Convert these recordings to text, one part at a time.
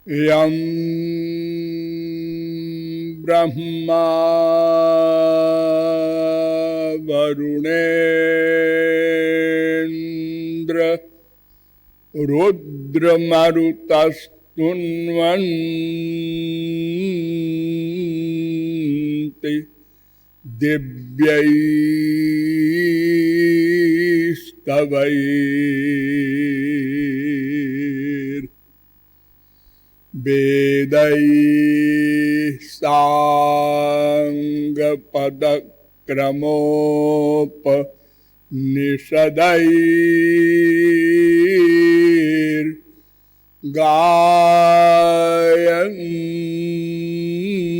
यं ब्रह्मा वरुणेन्द्र रुद्रमरुतस्तुन्वन्ति दिव्यैस्तवैर् वेदैः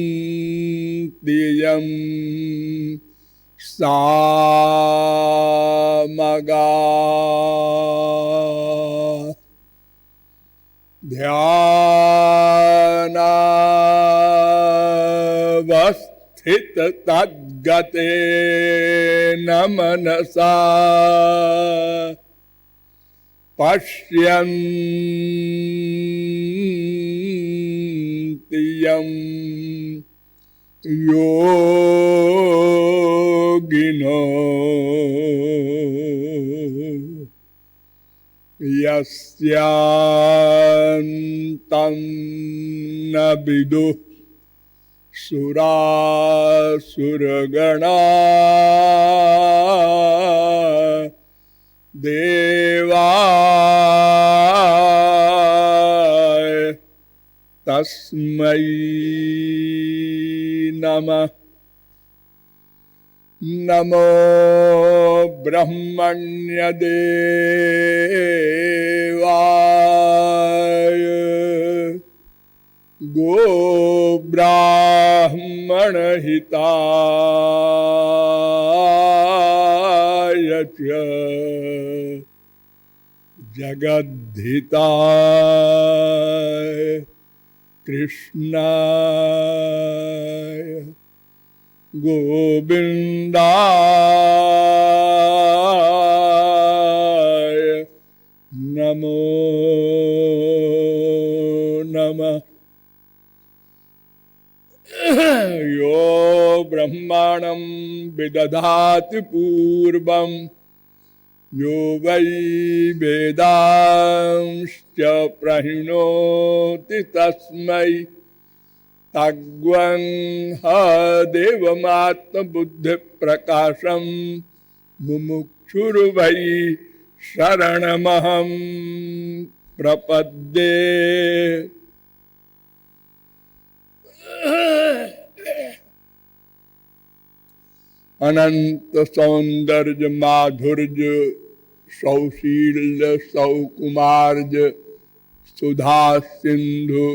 साङ्गपदक्रमोपनिषदैर्गायन्ति यं सामगाः ध्यानावस्थिततद्गतेन मनसा पश्यन्ति यं योगिनो यस्यान्तं न विदुः सुरासुरगणाः देवाय तस्मै नमः। नमो ब्रह्मण्यदेवाय गोब्राह्मणहिताय च जगद्धिताय कृष्णाय गोविन्दाय नमो नमः। यो ब्रह्माणं विदधाति पूर्वं यो वै वेदांश्च प्रहिणोति तस्मै तग्वंह देवमात्मबुद्धिप्रकाशं मुमुक्षुर्वै शरणमहं प्रपद्ये। अनंत सौंदर्य माधुर्य सौशील्य सौकुमार्य सुधा सिंधु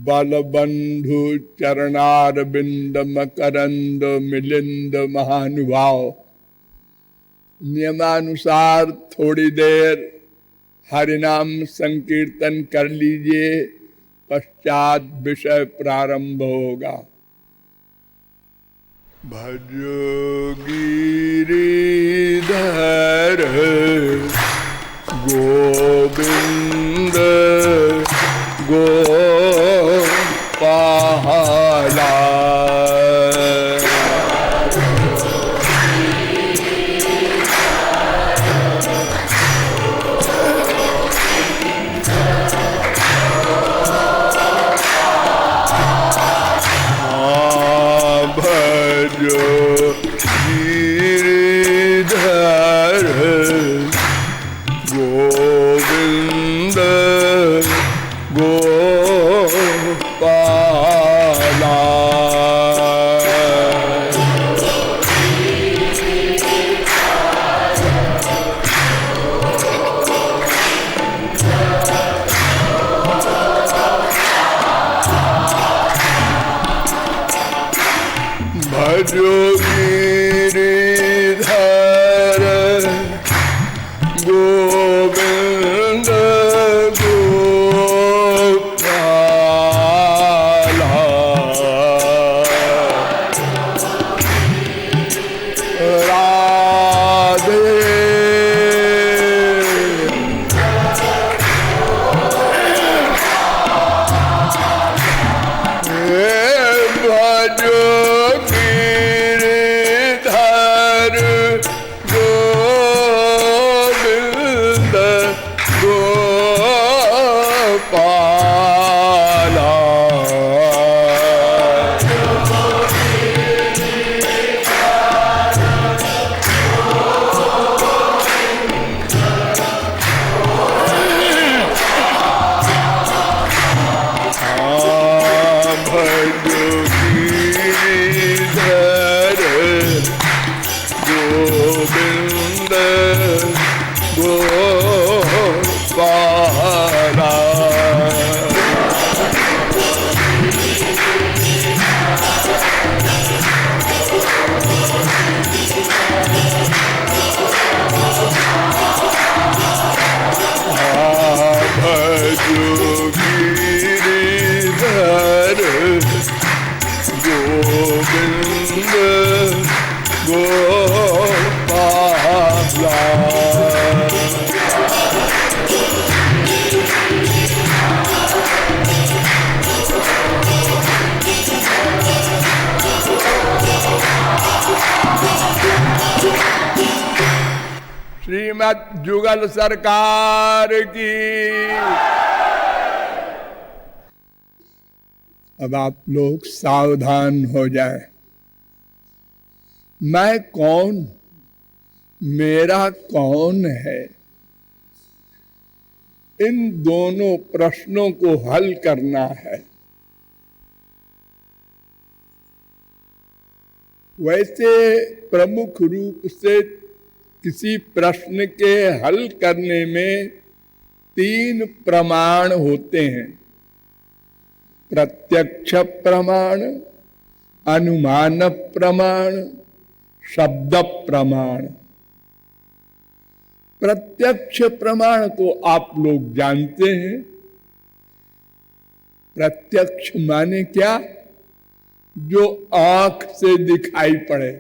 बलबंधु चरणारविंद मकरंद मिलिंद महानुभाव। नियमानुसार थोड़ी देर हरिनाम संकीर्तन कर लीजिए, पश्चात विषय प्रारंभ होगा। भजो गिरिधर गोविंद गोपाला। गिरिधर गोविंद गोविंद गोपाला। गोविंद गोपाला। भजो गिरिधर गोविंद गोपाला। श्रीमद् जुगल सरकार की। अब आप लोग सावधान हो जाएं। मैं कौन, मेरा कौन है, इन दोनों प्रश्नों को हल करना है। वैसे प्रमुख रूप से किसी प्रश्न के हल करने में 3 प्रमाण होते हैं: प्रत्यक्ष प्रमाण, अनुमान प्रमाण, शब्द प्रमाण। प्रत्यक्ष प्रमाण तो आप लोग जानते हैं। प्रत्यक्ष माने क्या? जो आंख से दिखाई पड़े,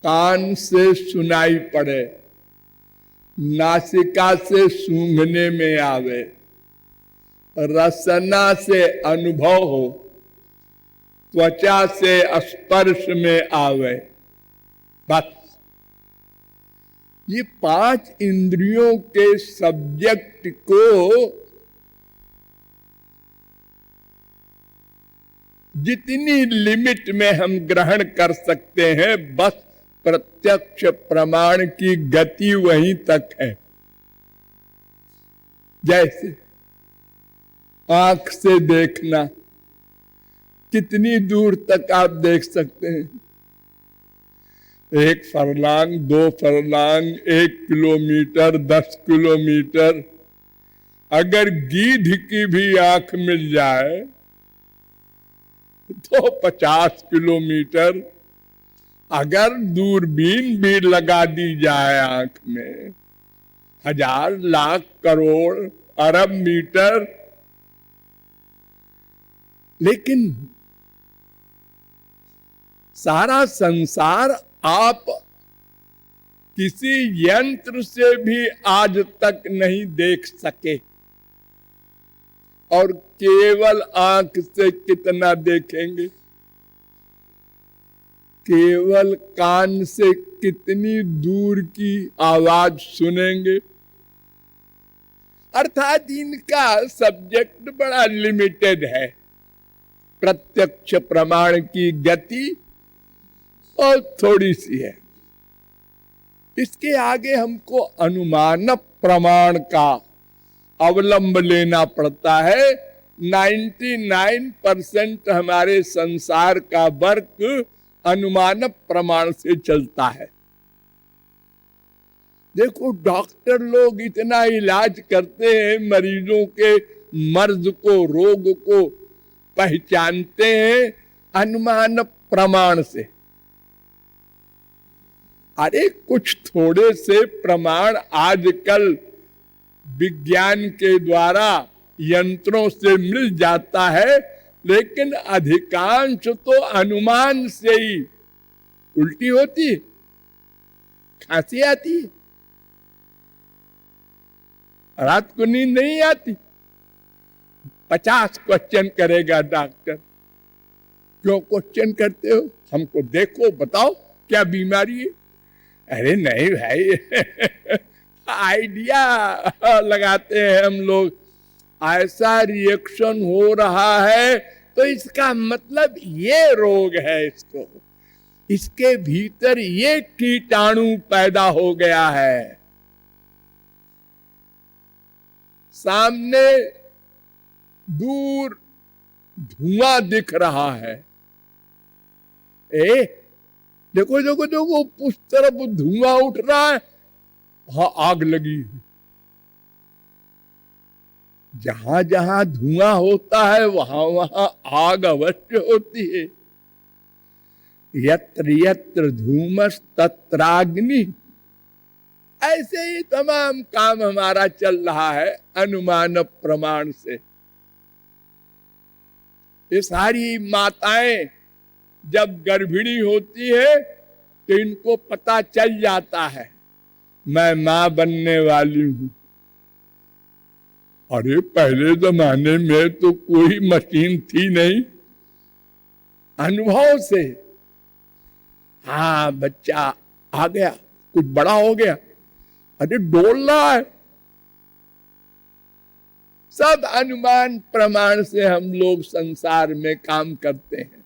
कान से सुनाई पड़े, नासिका से सूंघने में आवे, रसना से अनुभव हो, त्वचा से स्पर्श में आवे। बस ये 5 इंद्रियों के सब्जेक्ट को जितनी लिमिट में हम ग्रहण कर सकते हैं, बस प्रत्यक्ष प्रमाण की गति वहीं तक है। जैसे आंख से देखना, कितनी दूर तक आप देख सकते हैं? 1 फरलांग, 2 फरलांग, 1 किलोमीटर, 10 किलोमीटर। अगर गीध की भी आंख मिल जाए तो 50 किलोमीटर। अगर दूरबीन भी लगा दी जाए आंख में, 1000, लाख, करोड़, अरब मीटर, लेकिन सारा संसार आप किसी यंत्र से भी आज तक नहीं देख सके, और केवल आंख से कितना देखेंगे? केवल कान से कितनी दूर की आवाज सुनेंगे? अर्थात इनका सब्जेक्ट बड़ा लिमिटेड है। प्रत्यक्ष प्रमाण की गति और थोड़ी सी है। इसके आगे हमको अनुमान प्रमाण का अवलंब लेना पड़ता है। 99% हमारे संसार का वर्क अनुमान प्रमाण से चलता है। देखो, डॉक्टर लोग इतना इलाज करते हैं, मरीजों के मर्ज को, रोग को पहचानते हैं अनुमान प्रमाण से। अरे कुछ थोड़े से प्रमाण आजकल विज्ञान के द्वारा यंत्रों से मिल जाता है, लेकिन अधिकांश तो अनुमान से ही। उल्टी होती है, खांसी आती है, रात को नींद नहीं आती, 50 क्वेश्चन करेगा डॉक्टर। क्यों क्वेश्चन करते हो? हमको देखो, बताओ क्या बीमारी है? अरे नहीं भाई आइडिया लगाते हैं हम लोग, ऐसा रिएक्शन हो रहा है तो इसका मतलब ये रोग है, इसको इसके भीतर ये कीटाणु पैदा हो गया है। सामने दूर धुआं दिख रहा है, देखो देखो देखो उस तरफ धुआं उठ रहा है, वहां आग लगी है। जहां जहां धुआं होता है वहां वहां आग अवश्य होती है। यत्र यत्र धूमस तत्राग्नि, ऐसे ही तमाम काम हमारा चल रहा है अनुमान प्रमाण से। ये सारी माताएं जब गर्भिणी होती है तो इनको पता चल जाता है मैं मां बनने वाली हूं। अरे पहले जमाने में तो कोई मशीन थी नहीं, अनुभव से हाँ बच्चा आ गया, कुछ बड़ा हो गया, अरे डोल रहा है, सब अनुमान प्रमाण से हम लोग संसार में काम करते हैं।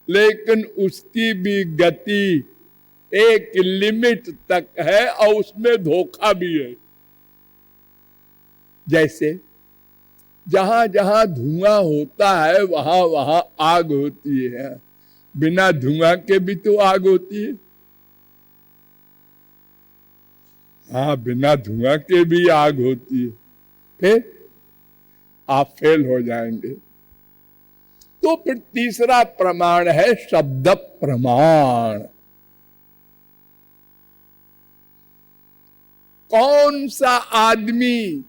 लेकिन उसकी भी गति एक लिमिट तक है और उसमें धोखा भी है। जैसे जहां जहां धुआं होता है वहां वहां आग होती है, बिना धुआं के भी तो आग होती है। हाँ बिना धुआं के भी आग होती है, फिर आप फेल हो जाएंगे। तो फिर तीसरा प्रमाण है शब्द प्रमाण। कौन सा आदमी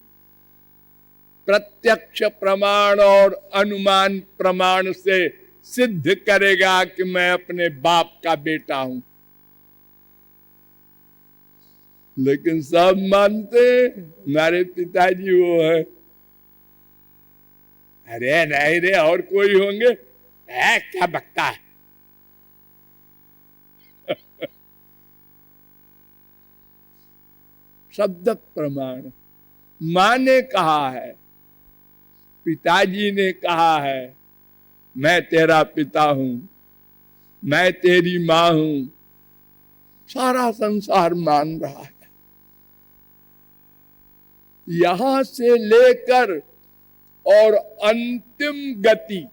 प्रत्यक्ष प्रमाण और अनुमान प्रमाण से सिद्ध करेगा कि मैं अपने बाप का बेटा हूं? लेकिन सब मानते हमारे पिताजी वो है। अरे नहीं रे, और कोई होंगे, क्या बकता है। शब्द प्रमाण, मां ने कहा है, पिताजी ने कहा है मैं तेरा पिता हूं, मैं तेरी मां हूं, सारा संसार मान रहा है। यहां से लेकर और अंतिम गति,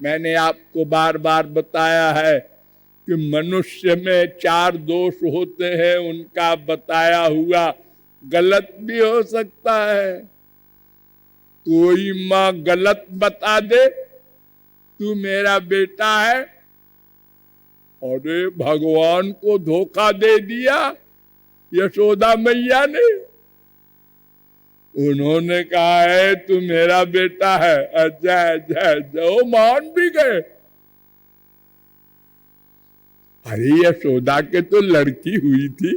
मैंने आपको बार बार बताया है कि मनुष्य में 4 दोष होते हैं, उनका बताया हुआ गलत भी हो सकता है। कोई मां गलत बता दे तू मेरा बेटा है, और भगवान को धोखा दे दिया यशोदा मैया ने। उन्होंने कहा है तू मेरा बेटा है, अच्छा अच्छा अच्छा, वो मान भी गए। अरे यशोदा के तो लड़की हुई थी,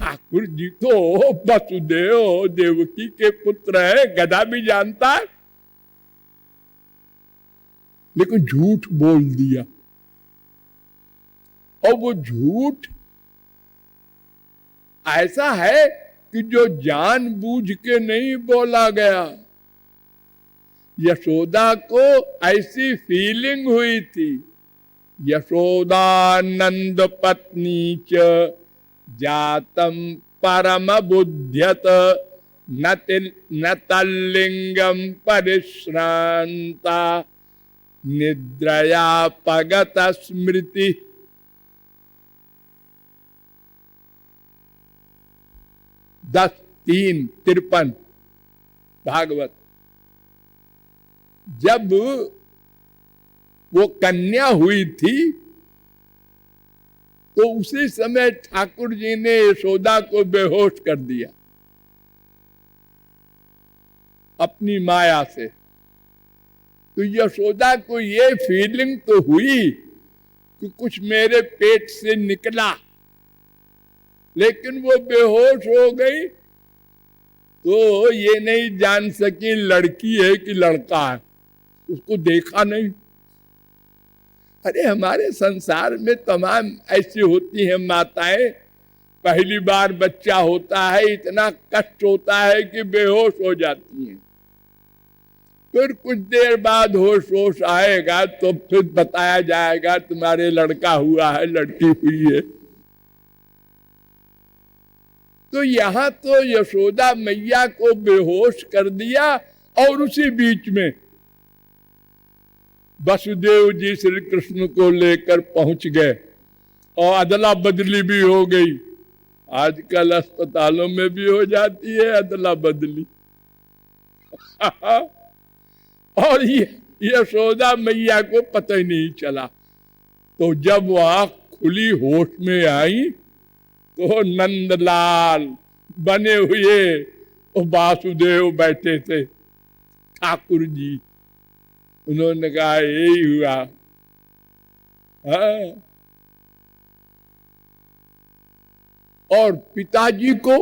ठाकुर जी तो वसुदेव देवकी के पुत्र है, गधा भी जानता है, लेकिन झूठ बोल दिया। और वो झूठ ऐसा है कि जो जानबूझ के नहीं बोला गया। यशोदा को ऐसी फीलिंग हुई थी, यशोदानंद पत्नी च जातम परम बुद्ध्यत न तल्लिंगम परिश्रांता निद्रया पगत स्मृति। दस 3:53 भागवत। जब वो कन्या हुई थी तो उसी समय ठाकुर जी ने यशोदा को बेहोश कर दिया अपनी माया से। तो यशोदा को ये फीलिंग तो हुई कि कुछ मेरे पेट से निकला, लेकिन वो बेहोश हो गई तो ये नहीं जान सकी लड़की है कि लड़का है, उसको देखा नहीं। अरे हमारे संसार में तमाम ऐसी होती हैं माताएं, पहली बार बच्चा होता है, इतना कष्ट होता है कि बेहोश हो जाती हैं। फिर कुछ देर बाद होश होश आएगा तो फिर बताया जाएगा तुम्हारे लड़का हुआ है, लड़की हुई है। तो यहां तो यशोदा मैया को बेहोश कर दिया और उसी बीच में वसुदेव जी श्री कृष्ण को लेकर पहुंच गए और अदला बदली भी हो गई। आजकल अस्पतालों में भी हो जाती है अदला बदली। और ये यशोदा मैया को पता ही नहीं चला। तो जब वह खुली होश में आई तो नंदलाल बने हुए वासुदेव बैठे थे, ठाकुर जी। उन्होंने कहा यही हुआ। हाँ। और पिताजी को,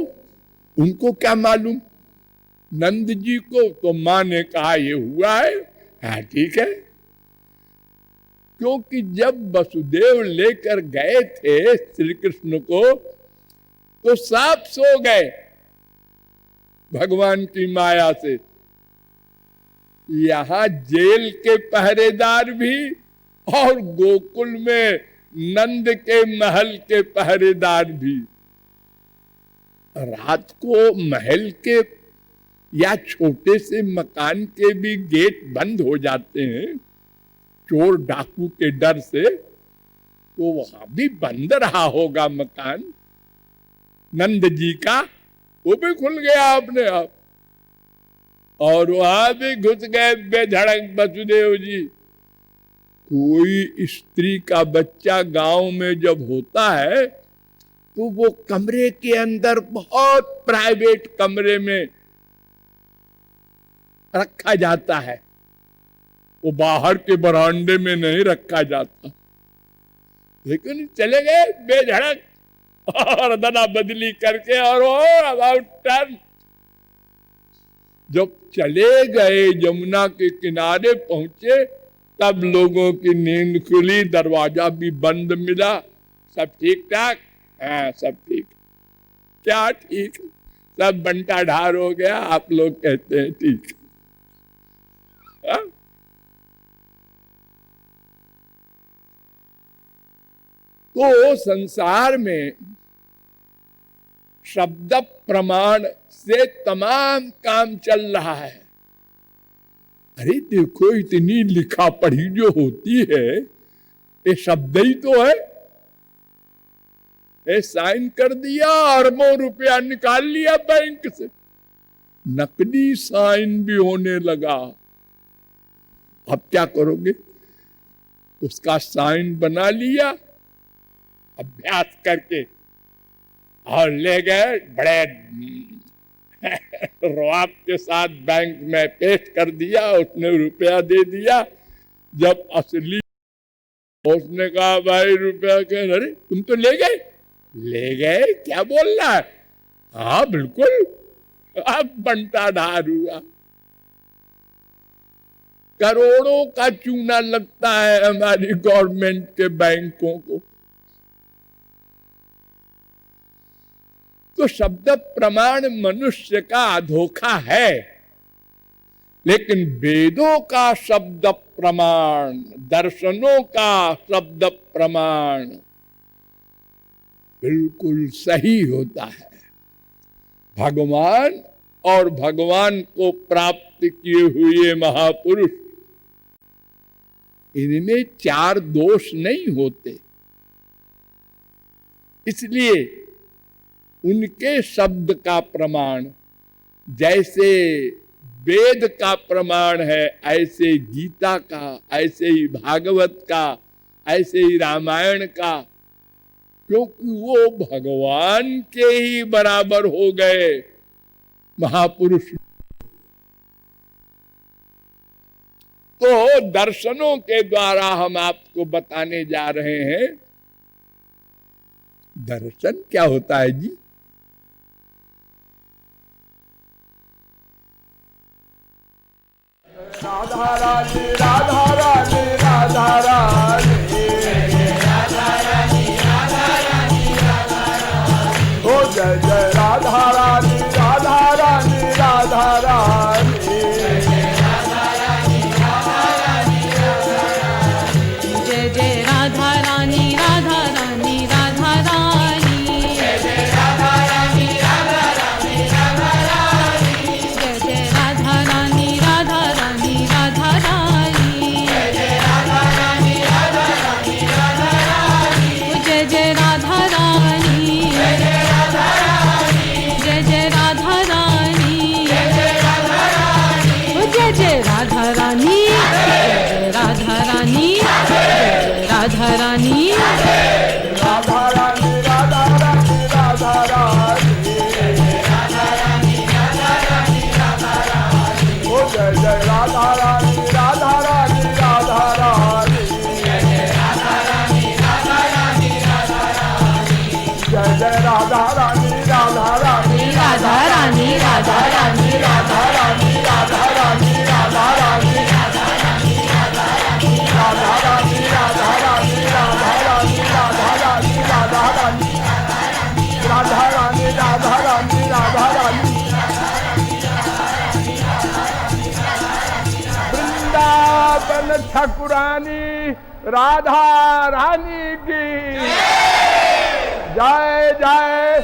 उनको क्या मालूम, नंद जी को तो मां ने कहा ये हुआ है। हाँ ठीक है। क्योंकि जब वसुदेव लेकर गए थे श्री कृष्ण को तो सब सो गए भगवान की माया से। यहां जेल के पहरेदार भी और गोकुल में नंद के महल के पहरेदार भी। रात को महल के या छोटे से मकान के भी गेट बंद हो जाते हैं चोर डाकू के डर से, तो वहां भी बंद रहा होगा मकान नंद जी का, वो भी खुल गया अपने आप और वहां भी घुस गए बेधड़क वसुदेव जी। कोई स्त्री का बच्चा गांव में जब होता है तो वो कमरे के अंदर बहुत प्राइवेट कमरे में रखा जाता है, वो बाहर के बरामदे में नहीं रखा जाता। लेकिन चले गए बेधड़क और अदला बदली करके और अबाउट टर्न। जब चले गए यमुना के किनारे पहुंचे तब लोगों की नींद खुली, दरवाजा भी बंद मिला। सब ठीक ठाक? हाँ सब ठीक। क्या ठीक? सब बंटा ढार हो गया। आप लोग कहते हैं ठीक। हाँ? तो संसार में शब्द प्रमाण से तमाम काम चल रहा है। अरे देखो इतनी लिखा पढ़ी जो होती है ये शब्द ही तो है। ये साइन कर दिया, अरबों रुपया निकाल लिया बैंक से, नकली साइन भी होने लगा। अब क्या करोगे? उसका साइन बना लिया अभ्यास करके और ले गए बड़े रुआब के साथ बैंक में पेश कर दिया। उसने रुपया दे दिया। जब असली उसने कहा भाई रुपया के, अरे तुम तो ले गए। ले गए क्या बोल रहा है? हाँ बिल्कुल। अब बंटा ढार हुआ। करोड़ों का चूना लगता है हमारी गवर्नमेंट के बैंकों को। तो शब्द प्रमाण मनुष्य का धोखा है, लेकिन वेदों का शब्द प्रमाण, दर्शनों का शब्द प्रमाण बिल्कुल सही होता है। भगवान और भगवान को प्राप्त किए हुए महापुरुष, इनमें चार दोष नहीं होते। इसलिए उनके शब्द का प्रमाण जैसे वेद का प्रमाण है, ऐसे गीता का, ऐसे ही भागवत का, ऐसे ही रामायण का, क्योंकि वो भगवान के ही बराबर हो गए महापुरुष। तो दर्शनों के द्वारा हम आपको बताने जा रहे हैं। दर्शन क्या होता है जी? राधा रानी राधा रानी राधा रानी राधा रानी राधा रानी राधा रानी राधा रानी राधा रानी राधा रानी राधा रानी राधा रानी राधा रानी राधा रानी राधा रानी राधा रानी राधा रानी राधा रानी राधा रानी राधा रानी वृंदावन ठाकुरानी राधा रानी की जय जय